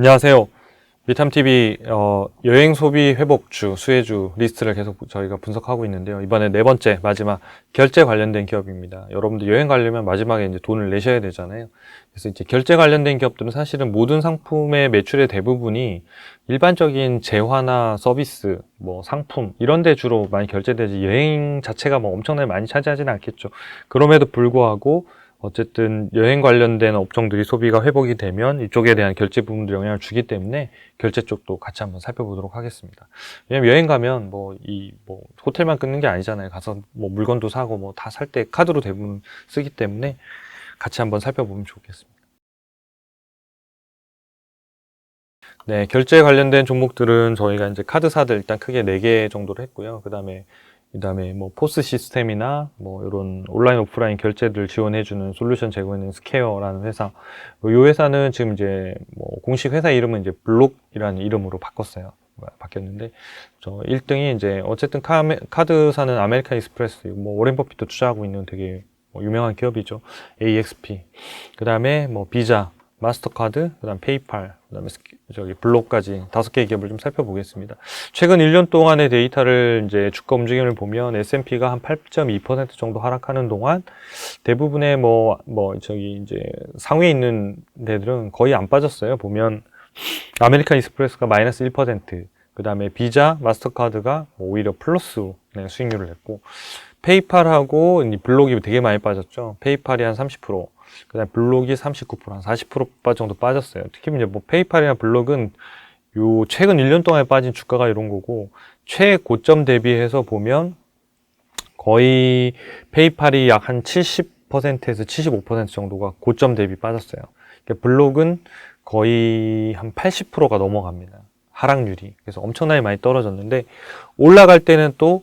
안녕하세요. 미탐TV 여행 소비 회복주, 수혜주 리스트를 계속 저희가 분석하고 있는데요. 이번에 네 번째, 마지막 결제 관련된 기업입니다. 여러분들 여행 가려면 마지막에 이제 돈을 내셔야 되잖아요. 그래서 이제 결제 관련된 기업들은 사실은 모든 상품의 매출의 대부분이 일반적인 재화나 서비스, 뭐 상품 이런 데 주로 많이 결제되지 여행 자체가 뭐 엄청나게 많이 차지하지는 않겠죠. 그럼에도 불구하고 어쨌든 여행 관련된 업종들이 소비가 회복이 되면 이쪽에 대한 결제 부분도 영향을 주기 때문에 결제 쪽도 같이 한번 살펴보도록 하겠습니다. 왜냐면 여행 가면 뭐 호텔만 끊는 게 아니잖아요. 가서 뭐 물건도 사고 뭐 다 살 때 카드로 대부분 쓰기 때문에 같이 한번 살펴보면 좋겠습니다. 네, 결제 관련된 종목들은 저희가 이제 카드사들 일단 크게 4개 정도로 했고요. 그다음에 뭐 포스 시스템이나 뭐 이런 온라인 오프라인 결제들 지원해주는 솔루션 제공하는 스퀘어라는 회사. 이 회사는 지금 이제 뭐 공식 회사 이름은 이제 블록이라는 이름으로 바꿨어요. 바뀌었는데 저 1등이 이제 어쨌든 카드사는 아메리칸 익스프레스, 뭐 워렌 버핏도 투자하고 있는 되게 뭐 유명한 기업이죠. AXP. 그다음에 뭐 비자, 마스터카드, 그다음 페이팔, 그다음에 블록까지 5개의 기업을 좀 살펴보겠습니다. 최근 1년 동안의 데이터를 이제 주가 움직임을 보면 S&P가 한 8.2% 정도 하락하는 동안 대부분의 이제 상위에 있는 데들은 거의 안 빠졌어요. 보면 아메리칸 익스프레스가 마이너스 1%, 그다음에 비자, 마스터카드가 오히려 플러스 수익률을 냈고, 페이팔하고 블록이 되게 많이 빠졌죠. 페이팔이 한 30%, 그다음 블록이 39%, 한 40% 정도 빠졌어요. 특히 이제 뭐 페이팔이나 블록은 요 최근 1년 동안에 빠진 주가가 이런 거고, 최고점 대비해서 보면 거의 페이팔이 약 한 70%에서 75% 정도가 고점 대비 빠졌어요. 그러니까 블록은 거의 한 80%가 넘어갑니다. 하락률이. 그래서 엄청나게 많이 떨어졌는데, 올라갈 때는 또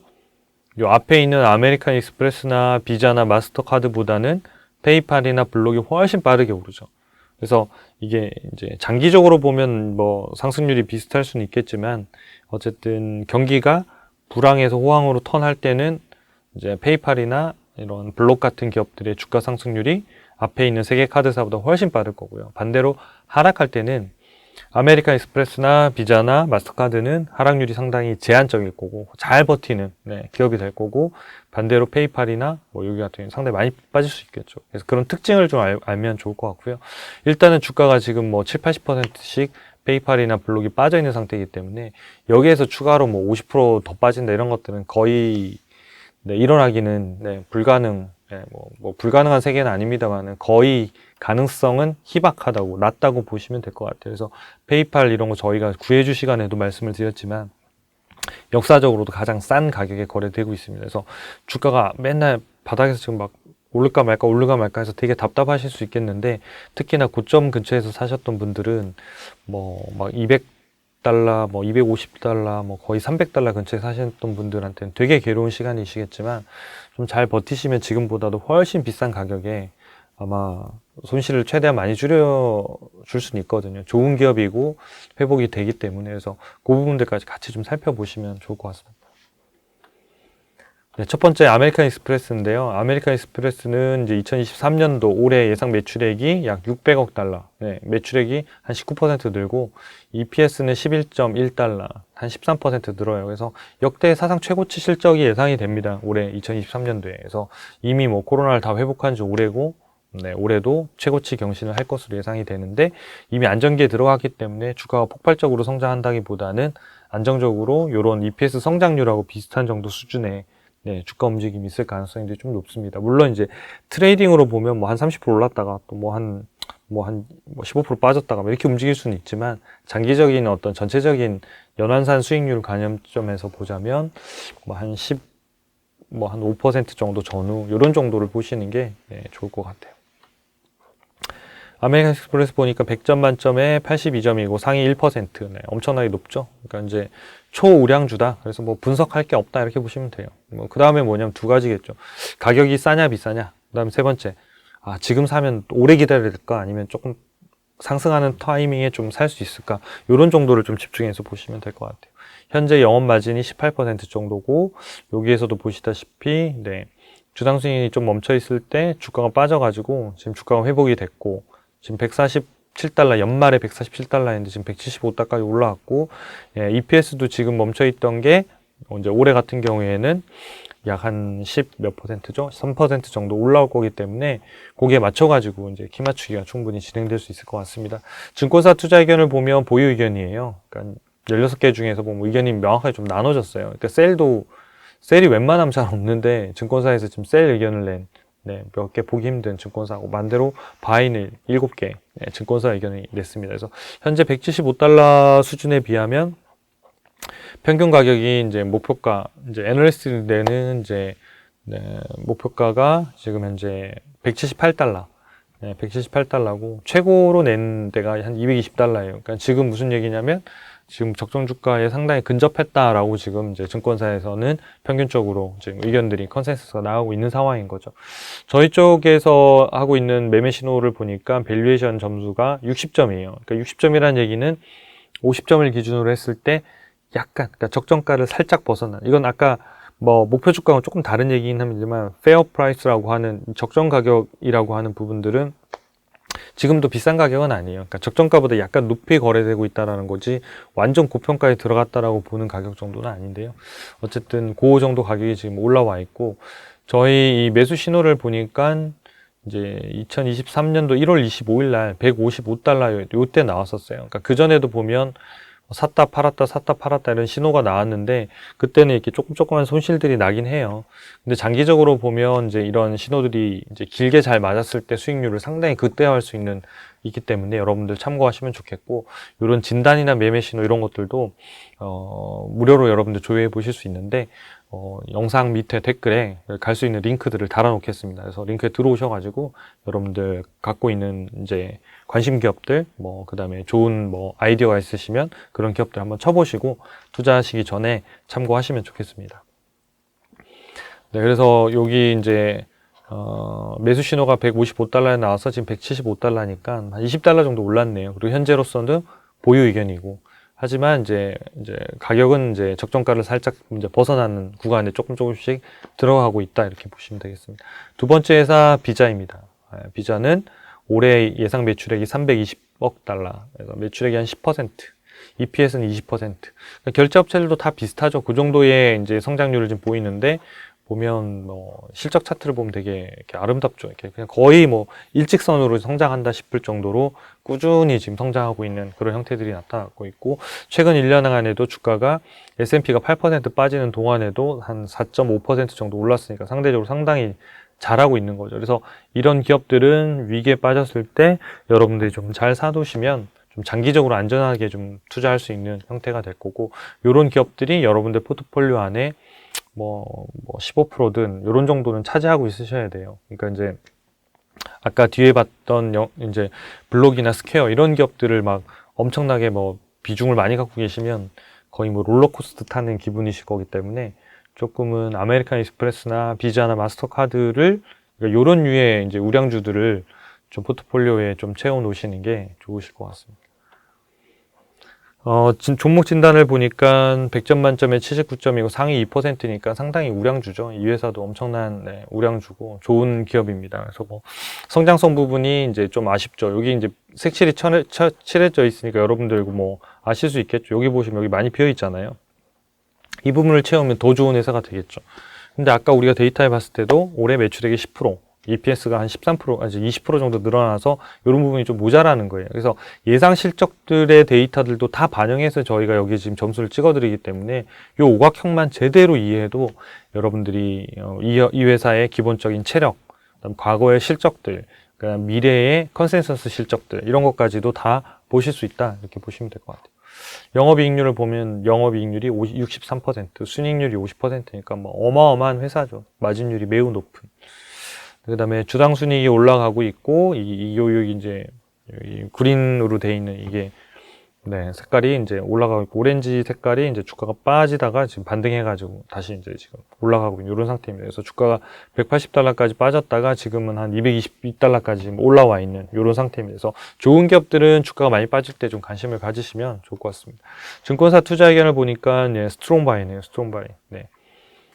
요 앞에 있는 아메리칸 익스프레스나 비자나 마스터카드보다는 페이팔이나 블록이 훨씬 빠르게 오르죠. 그래서 이게 이제 장기적으로 보면 뭐 상승률이 비슷할 수는 있겠지만, 어쨌든 경기가 불황에서 호황으로 턴할 때는 이제 페이팔이나 이런 블록 같은 기업들의 주가 상승률이 앞에 있는 세계 카드사보다 훨씬 빠를 거고요. 반대로 하락할 때는 아메리칸 익스프레스나 비자나 마스터카드는 하락률이 상당히 제한적일 거고 잘 버티는 기업이 될 거고, 반대로 페이팔이나 뭐 여기 같은 경우는 상당히 많이 빠질 수 있겠죠. 그래서 그런 특징을 좀 알면 좋을 것 같고요. 일단은 주가가 지금 뭐 7, 80%씩 페이팔이나 블록이 빠져 있는 상태이기 때문에 여기에서 추가로 뭐 50% 더 빠진다 이런 것들은 거의 일어나기는 불가능한 세계는 아닙니다만 거의 가능성은 희박하다고, 낮다고 보시면 될 것 같아요. 그래서 페이팔 이런 거 저희가 구해주 시간에도 말씀을 드렸지만 역사적으로도 가장 싼 가격에 거래되고 있습니다. 그래서 주가가 맨날 바닥에서 지금 막 오를까 말까 해서 되게 답답하실 수 있겠는데, 특히나 고점 근처에서 사셨던 분들은 뭐 막 200달러, 뭐 250달러, 뭐 거의 300달러 근처에 사셨던 분들한테는 되게 괴로운 시간이시겠지만 좀 잘 버티시면 지금보다도 훨씬 비싼 가격에 아마 손실을 최대한 많이 줄여줄 수는 있거든요. 좋은 기업이고 회복이 되기 때문에. 그래서 그 부분들까지 같이 좀 살펴보시면 좋을 것 같습니다. 네, 첫 번째 아메리칸 익스프레스인데요. 아메리칸 익스프레스는 이제 2023년도 올해 예상 매출액이 약 600억 달러. 매출액이 한 19% 늘고 EPS는 11.1달러, 한 13% 늘어요. 그래서 역대 사상 최고치 실적이 예상이 됩니다. 올해 2023년도에. 그래서 이미 뭐 코로나를 다 회복한 지 오래고, 올해도 최고치 경신을 할 것으로 예상이 되는데, 이미 안정기에 들어갔기 때문에 주가가 폭발적으로 성장한다기보다는 안정적으로 이런 EPS 성장률하고 비슷한 정도 수준의 주가 움직임이 있을 가능성이 좀 높습니다. 물론 이제 트레이딩으로 보면 뭐 한 30% 올랐다가 또 한 15% 빠졌다가 이렇게 움직일 수는 있지만, 장기적인 어떤 전체적인 연환산 수익률 관점에서 보자면 한 5% 정도 전후 이런 정도를 보시는 게 좋을 것 같아요. 아메리칸 익스프레스 보니까 100점 만점에 82점이고 상위 1%. 엄청나게 높죠. 그러니까 이제 초우량주다. 그래서 뭐 분석할 게 없다 이렇게 보시면 돼요. 그 다음에 뭐냐면 두 가지겠죠. 가격이 싸냐 비싸냐. 그 다음에 세 번째, 지금 사면 오래 기다려야 될까, 아니면 조금 상승하는 타이밍에 좀 살 수 있을까, 이런 정도를 좀 집중해서 보시면 될 것 같아요. 현재 영업 마진이 18% 정도고, 여기에서도 보시다시피 주당 수익이 좀 멈춰 있을 때 주가가 빠져가지고 지금 주가가 회복이 됐고, 지금 147달러, 연말에 147달러였는데 지금 175달러까지 올라왔고, 예, EPS도 지금 멈춰있던 게 이제 올해 같은 경우에는 약 한 10 몇 %죠? 3% 정도 올라올 거기 때문에 거기에 맞춰가지고 이제 키 맞추기가 충분히 진행될 수 있을 것 같습니다. 증권사 투자 의견을 보면 보유 의견이에요. 그러니까 16개 중에서 보면 의견이 명확하게 좀 나눠졌어요. 그러니까 셀이 웬만하면 잘 없는데 증권사에서 지금 셀 의견을 낸 몇 개 보기 힘든 증권사하고 반대로 바이는 7개 증권사 의견이 냈습니다. 그래서 현재 175달러 수준에 비하면 평균 가격이 이제 목표가, 이제 애널리스트들 내는 이제 목표가가 지금 현재 178달러. 178달러고 최고로 낸 데가 한 220달러예요. 그러니까 지금 무슨 얘기냐면 지금 적정 주가에 상당히 근접했다라고 지금 이제 증권사에서는 평균적으로 지금 의견들이 컨센서스가 나오고 있는 상황인 거죠. 저희 쪽에서 하고 있는 매매 신호를 보니까 밸류에이션 점수가 60점이에요. 그러니까 60점이라는 얘기는 50점을 기준으로 했을 때 약간, 그러니까 적정가를 살짝 벗어난, 이건 아까 뭐 목표 주가와 조금 다른 얘기긴 합니다만 페어 프라이스라고 하는 적정 가격이라고 하는 부분들은 지금도 비싼 가격은 아니에요. 그러니까 적정가보다 약간 높이 거래되고 있다는 거지 완전 고평가에 들어갔다라고 보는 가격 정도는 아닌데요. 어쨌든 그 정도 가격이 지금 올라와 있고, 저희 이 매수 신호를 보니까 이제 2023년도 1월 25일 날 155달러 요때 나왔었어요. 그러니까 그 전에도 보면 샀다 팔았다 이런 신호가 나왔는데 그때는 이렇게 조그만 손실들이 나긴 해요. 근데 장기적으로 보면 이제 이런 신호들이 이제 길게 잘 맞았을 때 수익률을 상당히 극대화할 수 있기 때문에 여러분들 참고하시면 좋겠고, 이런 진단이나 매매 신호 이런 것들도 무료로 여러분들 조회해 보실 수 있는데 영상 밑에 댓글에 갈 수 있는 링크들을 달아 놓겠습니다. 그래서 링크에 들어오셔가지고 여러분들 갖고 있는 이제 관심 기업들, 그 다음에 좋은 아이디어가 있으시면 그런 기업들 한번 쳐보시고 투자하시기 전에 참고하시면 좋겠습니다. 네, 그래서 여기 이제 매수 신호가 155달러에 나와서 지금 175달러니까 한 20달러 정도 올랐네요. 그리고 현재로서는 보유 의견이고, 하지만 이제 가격은 이제 적정가를 살짝 이제 벗어나는 구간에 조금씩 들어가고 있다, 이렇게 보시면 되겠습니다. 두 번째 회사 비자입니다. 비자는 올해 예상 매출액이 320억 달러, 그래서 매출액이 한 10%, EPS는 20%. 그러니까 결제업체들도 다 비슷하죠. 그 정도의 이제 성장률을 지금 보이는데, 보면 실적 차트를 보면 되게 이렇게 아름답죠. 이렇게 그냥 거의 일직선으로 성장한다 싶을 정도로 꾸준히 지금 성장하고 있는 그런 형태들이 나타나고 있고, 최근 1년 안에도 주가가 S&P가 8% 빠지는 동안에도 한 4.5% 정도 올랐으니까 상대적으로 상당히 잘하고 있는 거죠. 그래서 이런 기업들은 위기에 빠졌을 때 여러분들이 좀 잘 사두시면 좀 장기적으로 안전하게 좀 투자할 수 있는 형태가 될 거고, 이런 기업들이 여러분들 포트폴리오 안에 15%든 이런 정도는 차지하고 있으셔야 돼요. 그러니까 이제 아까 뒤에 봤던 이제 블록이나 스퀘어 이런 기업들을 막 엄청나게 비중을 많이 갖고 계시면 거의 롤러코스터 타는 기분이실 거기 때문에 조금은 아메리칸 익스프레스나 비자나 마스터카드를, 그러니까 이런 류의 이제 우량주들을 좀 포트폴리오에 좀 채워 놓으시는 게 좋으실 것 같습니다. 종목 진단을 보니까 100점 만점에 79점이고 상위 2%니까 상당히 우량주죠. 이 회사도 엄청난 우량주고 좋은 기업입니다. 그래서 성장성 부분이 이제 좀 아쉽죠. 여기 이제 색칠이 칠해져 있으니까 여러분들 아실 수 있겠죠. 여기 보시면 여기 많이 비어 있잖아요. 이 부분을 채우면 더 좋은 회사가 되겠죠. 근데 아까 우리가 데이터에 봤을 때도 올해 매출액이 10%, EPS가 한 13%, 아니 20% 정도 늘어나서 이런 부분이 좀 모자라는 거예요. 그래서 예상 실적들의 데이터들도 다 반영해서 저희가 여기 지금 점수를 찍어드리기 때문에 이 오각형만 제대로 이해해도 여러분들이 이 회사의 기본적인 체력, 그다음 과거의 실적들, 그다음 미래의 컨센서스 실적들 이런 것까지도 다 보실 수 있다, 이렇게 보시면 될 것 같아요. 영업이익률을 보면 영업이익률이 63%, 순이익률이 50%니까 어마어마한 회사죠. 마진율이 매우 높은. 그 다음에 주당 순이익이 올라가고 있고, 여기 이제 그린으로 돼 있는 이게 색깔이 이제 올라가고 있고, 오렌지 색깔이 이제 주가가 빠지다가 지금 반등해가지고 다시 이제 지금 올라가고 있는 이런 상태입니다. 그래서 주가가 180달러까지 빠졌다가 지금은 한 222달러까지 지금 올라와 있는 이런 상태입니다. 그래서 좋은 기업들은 주가가 많이 빠질 때 좀 관심을 가지시면 좋을 것 같습니다. 증권사 투자 의견을 보니까 스트롱바이네요. 스트롱바이.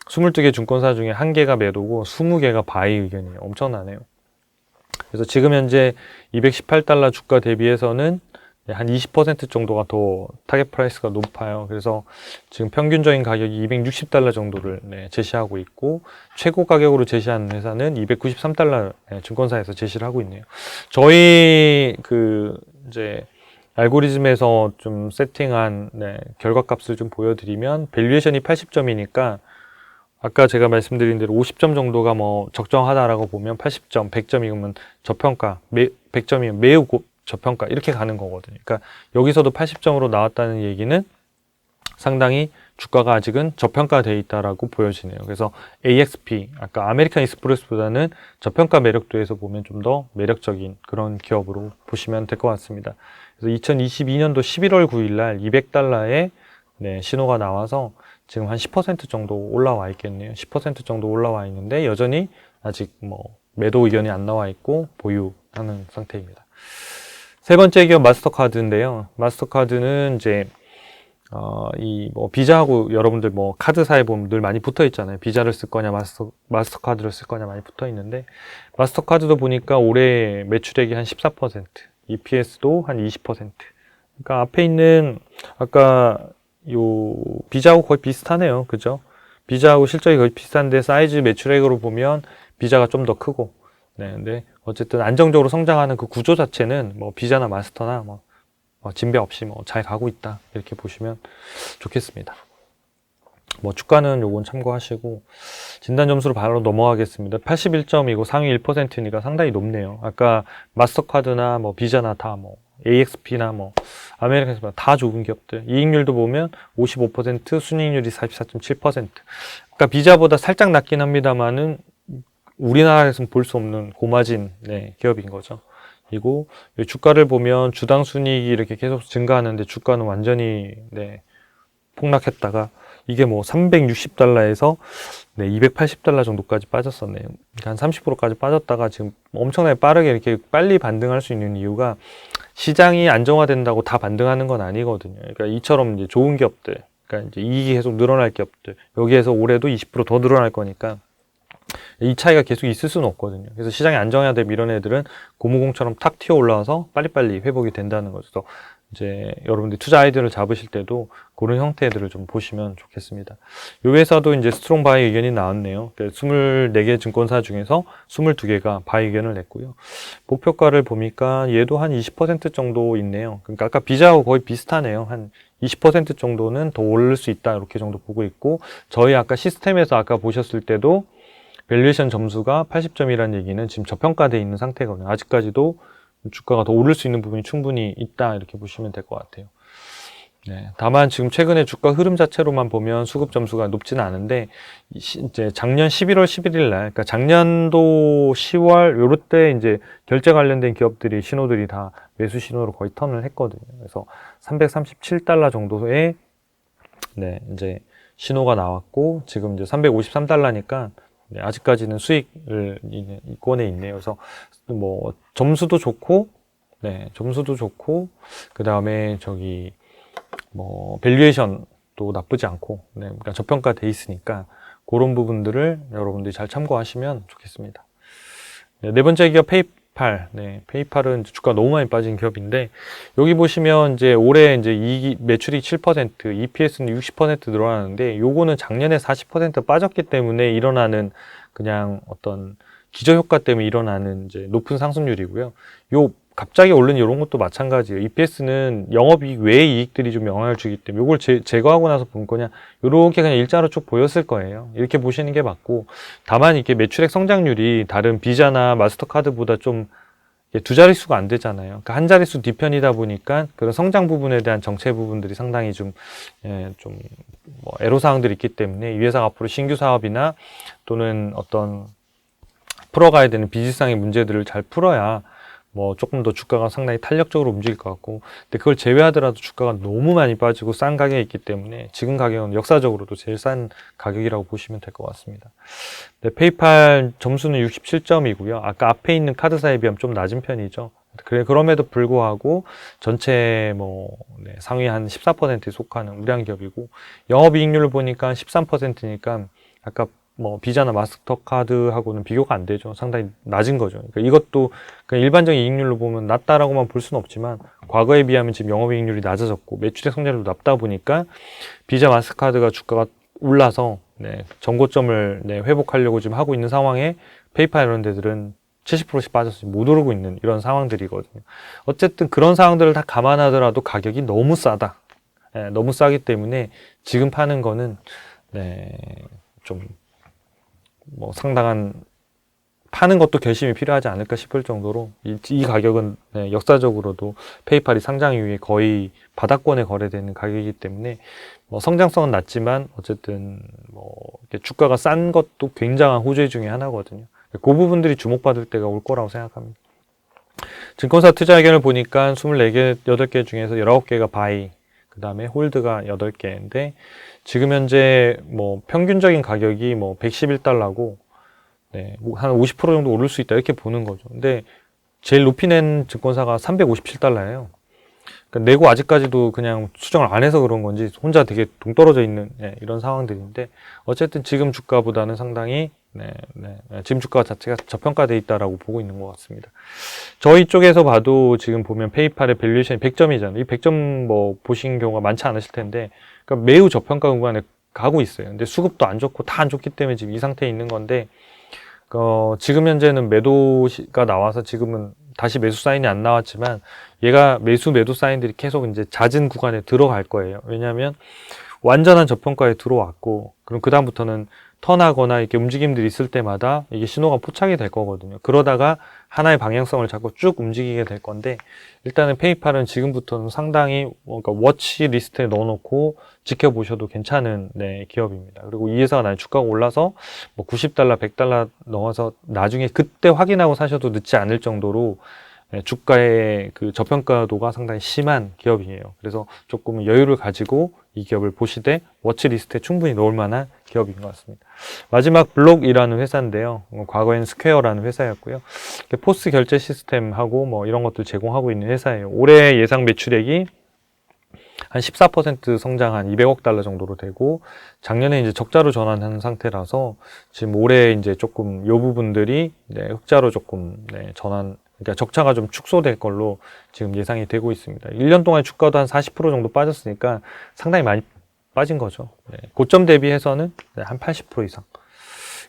22개 증권사 중에 1개가 매도고 20개가 바이 의견이에요. 엄청나네요. 그래서 지금 현재 218달러 주가 대비해서는 한 20% 정도가 더 타겟 프라이스가 높아요. 그래서 지금 평균적인 가격이 260달러 정도를 제시하고 있고, 최고 가격으로 제시하는 회사는 293달러 증권사에서 제시를 하고 있네요. 저희 이제 알고리즘에서 좀 세팅한 결과값을 좀 보여드리면, 밸류에이션이 80점이니까 아까 제가 말씀드린 대로 50점 정도가 뭐 적정하다라고 보면 80점, 100점이면 저평가, 100점이면 매우 저평가 이렇게 가는 거거든요. 그러니까 여기서도 80점으로 나왔다는 얘기는 상당히 주가가 아직은 저평가되어 있다라고 보여지네요. 그래서 AXP, 아까 아메리칸 익스프레스보다는 저평가 매력도에서 보면 좀 더 매력적인 그런 기업으로 보시면 될 것 같습니다. 그래서 2022년도 11월 9일 날 200달러에 신호가 나와서 지금 한 10% 정도 올라와 있겠네요. 10% 정도 올라와 있는데 여전히 아직 뭐 매도 의견이 안 나와 있고 보유하는 상태입니다. 세 번째 기업 마스터카드인데요. 마스터카드는 이제 비자하고 여러분들 뭐 카드사에 보면 늘 많이 붙어 있잖아요. 비자를 쓸 거냐 마스터카드를 쓸 거냐 많이 붙어 있는데, 마스터카드도 보니까 올해 매출액이 한 14%, EPS도 한 20%. 그러니까 앞에 있는 아까 비자하고 거의 비슷하네요. 그죠? 비자하고 실적이 거의 비슷한데 사이즈 매출액으로 보면 비자가 좀 더 크고, 근데 어쨌든 안정적으로 성장하는 그 구조 자체는 뭐 비자나 마스터나 진배 없이 잘 가고 있다, 이렇게 보시면 좋겠습니다. 주가는 요건 참고하시고, 진단 점수로 바로 넘어가겠습니다. 81점이고 상위 1%니까 상당히 높네요. 아까 마스터카드나 비자나 다 AXP나 아메리칸 익스프레스 다 좋은 기업들. 이익률도 보면 55%, 순이익률이 44.7%. 그러니까 비자보다 살짝 낮긴 합니다만은 우리나라에서는 볼 수 없는 고마진 기업인 거죠. 그리고 주가를 보면 주당 순이익이 이렇게 계속 증가하는데 주가는 완전히 폭락했다가 이게 360달러에서 280달러 정도까지 빠졌었네요. 그러니까 한 30%까지 빠졌다가 지금 엄청나게 빠르게 이렇게 빨리 반등할 수 있는 이유가, 시장이 안정화된다고 다 반등하는 건 아니거든요. 그러니까 이처럼 이제 좋은 기업들, 그러니까 이제 이익이 계속 늘어날 기업들, 여기에서 올해도 20% 더 늘어날 거니까 이 차이가 계속 있을 수는 없거든요. 그래서 시장이 안정화되면 이런 애들은 고무공처럼 탁 튀어 올라와서 빨리빨리 회복이 된다는 거죠. 그래서 이제 여러분들이 투자 아이디어를 잡으실 때도 그런 형태들을 좀 보시면 좋겠습니다. 이 회사도 이제 스트롱 바이 의견이 나왔네요. 24개 증권사 중에서 22개가 바이 의견을 냈고요. 목표가를 보니까 얘도 한 20% 정도 있네요. 그러니까 아까 비자하고 거의 비슷하네요. 한 20% 정도는 더 오를 수 있다, 이렇게 정도 보고 있고, 저희 아까 시스템에서 아까 보셨을 때도 밸류에이션 점수가 80점이라는 얘기는 지금 저평가되어 있는 상태거든요. 아직까지도 주가가 더 오를 수 있는 부분이 충분히 있다, 이렇게 보시면 될 것 같아요. 다만 지금 최근에 주가 흐름 자체로만 보면 수급 점수가 높지는 않은데, 이제 작년 11월 11일 날, 그러니까 작년도 10월 요럴 때 이제 결제 관련된 기업들이 신호들이 다 매수 신호로 거의 턴을 했거든요. 그래서 337달러 정도의 이제 신호가 나왔고, 지금 이제 353달러니까 아직까지는 수익을 이권에 있네요. 그래서 점수도 좋고, 점수도 좋고, 그 다음에 밸류에이션도 나쁘지 않고, 그러니까 저평가돼 있으니까 그런 부분들을 여러분들이 잘 참고하시면 좋겠습니다. 네 번째 기업 페이팔. 페이팔은 주가 너무 많이 빠진 기업인데, 여기 보시면 이제 올해 이제 매출이 7%, EPS는 60% 늘어나는데, 요거는 작년에 40% 빠졌기 때문에 일어나는 그냥 어떤 기저효과 때문에 일어나는 이제 높은 상승률이고요. 갑자기 오른 이런 것도 마찬가지예요. EPS는 영업이익 외의 이익들이 좀 영향을 주기 때문에 이걸 제거하고 나서 본 거냐, 이렇게 그냥 일자로 쭉 보였을 거예요. 이렇게 보시는 게 맞고, 다만 이렇게 매출액 성장률이 다른 비자나 마스터카드보다 좀 두 자릿수가 안 되잖아요. 그러니까 한 자릿수 뒤편이다 보니까 그런 성장 부분에 대한 정체 부분들이 상당히 애로사항들이 있기 때문에 이 회사가 앞으로 신규 사업이나 또는 어떤 풀어가야 되는 비즈상의 문제들을 잘 풀어야 조금 더 주가가 상당히 탄력적으로 움직일 것 같고, 근데 그걸 제외하더라도 주가가 너무 많이 빠지고 싼 가격에 있기 때문에 지금 가격은 역사적으로도 제일 싼 가격이라고 보시면 될 것 같습니다. 페이팔 점수는 67점이고요. 아까 앞에 있는 카드사에 비하면 좀 낮은 편이죠. 그럼에도 불구하고 전체 상위 한 14%에 속하는 우량 기업이고, 영업이익률을 보니까 13%니까 아까 뭐 비자나 마스터카드하고는 비교가 안 되죠. 상당히 낮은 거죠. 그러니까 이것도 그냥 일반적인 이익률로 보면 낮다라고만 볼 수는 없지만 과거에 비하면 지금 영업이익률이 낮아졌고 매출액 성장률도 낮다 보니까 비자 마스터카드가 주가가 올라서 네, 전고점을 네, 회복하려고 지금 하고 있는 상황에 페이팔 이런 데들은 70%씩 빠져서 못 오르고 있는 이런 상황들이거든요. 어쨌든 그런 상황들을 다 감안하더라도 가격이 너무 싸다. 네, 너무 싸기 때문에 지금 파는 거는 네, 좀 뭐 상당한 파는 것도 결심이 필요하지 않을까 싶을 정도로 이 가격은 네, 역사적으로도 페이팔이 상장 이후에 거의 바닥권에 거래되는 가격이기 때문에 뭐 성장성은 낮지만 어쨌든 뭐 주가가 싼 것도 굉장한 호재 중에 하나거든요. 그 부분들이 주목받을 때가 올 거라고 생각합니다. 증권사 투자 의견을 보니까 24개, 8개 중에서 19개가 바이, 그 다음에 홀드가 8개인데 지금 현재 뭐 평균적인 가격이 뭐 111달러고 네, 한 50% 정도 오를 수 있다 이렇게 보는 거죠. 근데 제일 높이 낸 증권사가 357달러예요. 그러니까 내고 아직까지도 그냥 수정을 안 해서 그런 건지 혼자 되게 동떨어져 있는 네, 이런 상황들인데 어쨌든 지금 주가보다는 상당히 지금 주가 자체가 저평가돼 있다라고 보고 있는 것 같습니다. 저희 쪽에서 봐도 지금 보면 페이팔의 밸류에이션이 100점이잖아요. 이 100점 뭐 보신 경우가 많지 않으실 텐데 그러니까 매우 저평가 구간에 가고 있어요. 근데 수급도 안 좋고 다 안 좋기 때문에 지금 이 상태에 있는 건데 지금 현재는 매도가 나와서 지금은 다시 매수 사인이 안 나왔지만 얘가 매도 사인들이 계속 이제 잦은 구간에 들어갈 거예요. 왜냐하면 완전한 저평가에 들어왔고 그럼 그 다음부터는 턴하거나 이렇게 움직임들이 있을 때마다 이게 신호가 포착이 될 거거든요. 그러다가 하나의 방향성을 잡고 쭉 움직이게 될 건데 일단은 페이팔은 지금부터는 상당히 그러니까 워치 리스트에 넣어놓고 지켜보셔도 괜찮은 네, 기업입니다. 그리고 이 회사가 나중에 주가가 올라서 뭐 90달러, 100달러 넘어서 나중에 그때 확인하고 사셔도 늦지 않을 정도로 주가의 그 저평가도가 상당히 심한 기업이에요. 그래서 조금 여유를 가지고 이 기업을 보시되 워치리스트에 충분히 넣을 만한 기업인 것 같습니다. 마지막 블록이라는 회사인데요. 과거엔 스퀘어라는 회사였고요. 포스 결제 시스템하고 뭐 이런 것들 제공하고 있는 회사예요. 올해 예상 매출액이 한 14% 성장한 200억 달러 정도로 되고 작년에 이제 적자로 전환한 상태라서 지금 올해 이제 조금 요 부분들이 네, 흑자로 조금 네, 그러니까 적자가 좀 축소될 걸로 지금 예상이 되고 있습니다. 1년 동안 주가도 한 40% 정도 빠졌으니까 상당히 많이 빠진 거죠. 네, 고점 대비해서는 네, 한 80% 이상.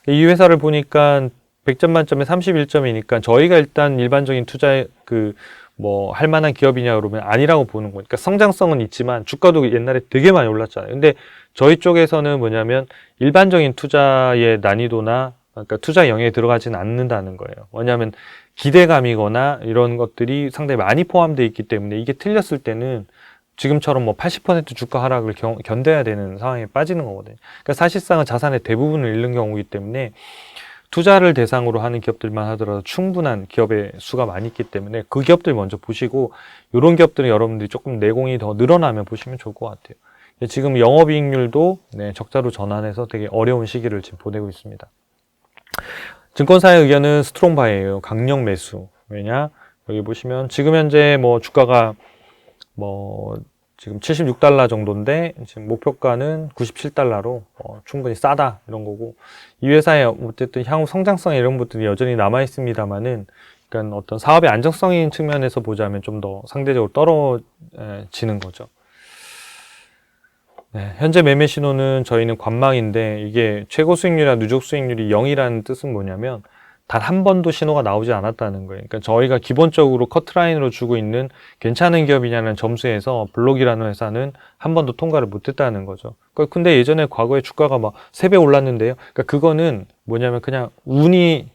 이 회사를 보니까 100점 만점에 31점이니까 저희가 일단 일반적인 투자에 뭐 할 만한 기업이냐 그러면 아니라고 보는 거니까 그러니까 성장성은 있지만 주가도 옛날에 되게 많이 올랐잖아요. 근데 저희 쪽에서는 뭐냐면 일반적인 투자의 난이도나 그러니까 투자 영역에 들어가지는 않는다는 거예요. 왜냐하면 기대감이거나 이런 것들이 상당히 많이 포함되어 있기 때문에 이게 틀렸을 때는 지금처럼 뭐 80% 주가 하락을 견뎌야 되는 상황에 빠지는 거거든요. 그러니까 사실상은 자산의 대부분을 잃는 경우이기 때문에 투자를 대상으로 하는 기업들만 하더라도 충분한 기업의 수가 많이 있기 때문에 그 기업들 먼저 보시고 이런 기업들은 여러분들이 조금 내공이 더 늘어나면 보시면 좋을 것 같아요. 지금 영업이익률도 네, 적자로 전환해서 되게 어려운 시기를 지금 보내고 있습니다. 증권사의 의견은 스트롱바이예요. 강력 매수. 왜냐? 여기 보시면 지금 현재 뭐 주가가 뭐 지금 76달러 정도인데 지금 목표가는 97달러로 충분히 싸다 이런 거고 이 회사의 어쨌든 향후 성장성 이런 것들이 여전히 남아 있습니다만은 그러니까 어떤 사업의 안정성인 측면에서 보자면 좀 더 상대적으로 떨어지는 거죠. 네, 현재 매매 신호는 저희는 관망인데 이게 최고 수익률이나 누적 수익률이 0이라는 뜻은 뭐냐면 단 한 번도 신호가 나오지 않았다는 거예요. 그러니까 저희가 기본적으로 커트라인으로 주고 있는 괜찮은 기업이냐는 점수에서 블록이라는 회사는 한 번도 통과를 못했다는 거죠. 근데 예전에 과거에 주가가 막 3배 올랐는데요. 그러니까 그거는 뭐냐면 그냥 운이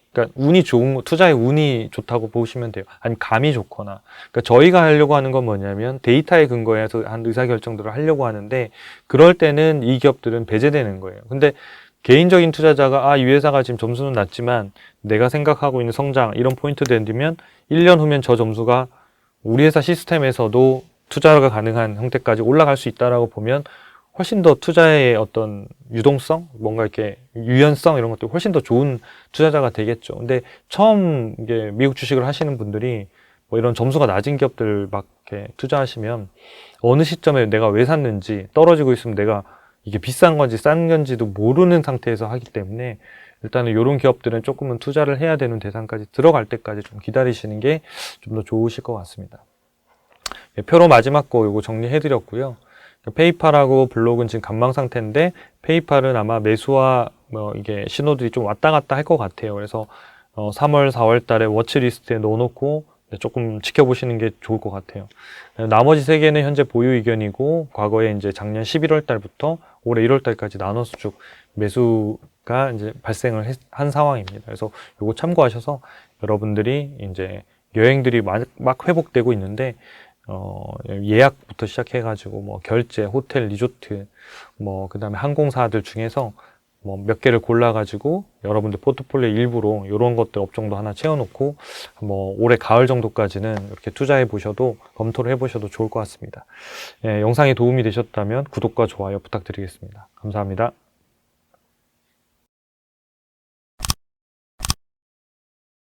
좋은 거, 투자의 운이 좋다고 보시면 돼요. 아니면 감이 좋거나. 그러니까 저희가 하려고 하는 건 뭐냐면 데이터에 근거해서 한 의사결정들을 하려고 하는데 그럴 때는 이 기업들은 배제되는 거예요. 근데 개인적인 투자자가 이 회사가 지금 점수는 낮지만 내가 생각하고 있는 성장 이런 포인트들을 들면 1년 후면 저 점수가 우리 회사 시스템에서도 투자가 가능한 형태까지 올라갈 수 있다라고 보면 훨씬 더 투자의 어떤 유동성, 뭔가 이렇게 유연성 이런 것들 훨씬 더 좋은 투자자가 되겠죠. 근데 처음 이게 미국 주식을 하시는 분들이 뭐 이런 점수가 낮은 기업들 막 이렇게 투자하시면 어느 시점에 내가 왜 샀는지 떨어지고 있으면 내가 이게 비싼 건지 싼 건지도 모르는 상태에서 하기 때문에 일단은 이런 기업들은 조금은 투자를 해야 되는 대상까지 들어갈 때까지 좀 기다리시는 게 좀 더 좋으실 것 같습니다. 표로 마지막 거 요거 정리해드렸고요. 페이팔하고 블록은 지금 감망 상태인데 페이팔은 아마 매수와 뭐 이게 신호들이 좀 왔다 갔다 할 것 같아요. 그래서 3월, 4월 달에 워치리스트에 넣어놓고 조금 지켜보시는 게 좋을 것 같아요. 나머지 세 개는 현재 보유 의견이고 과거에 이제 작년 11월 달부터 올해 1월 달까지 나눠서 쭉 매수가 이제 발생을 한 상황입니다. 그래서 요거 참고하셔서 여러분들이 이제 여행들이 막 회복되고 있는데 예약부터 시작해가지고 뭐 결제, 호텔, 리조트, 뭐 그다음에 항공사들 중에서 뭐 몇 개를 골라가지고 여러분들 포트폴리오 일부로 이런 것들 업종도 하나 채워놓고 뭐 올해 가을 정도까지는 이렇게 투자해 보셔도 검토를 해보셔도 좋을 것 같습니다. 예, 영상이 도움이 되셨다면 구독과 좋아요 부탁드리겠습니다. 감사합니다.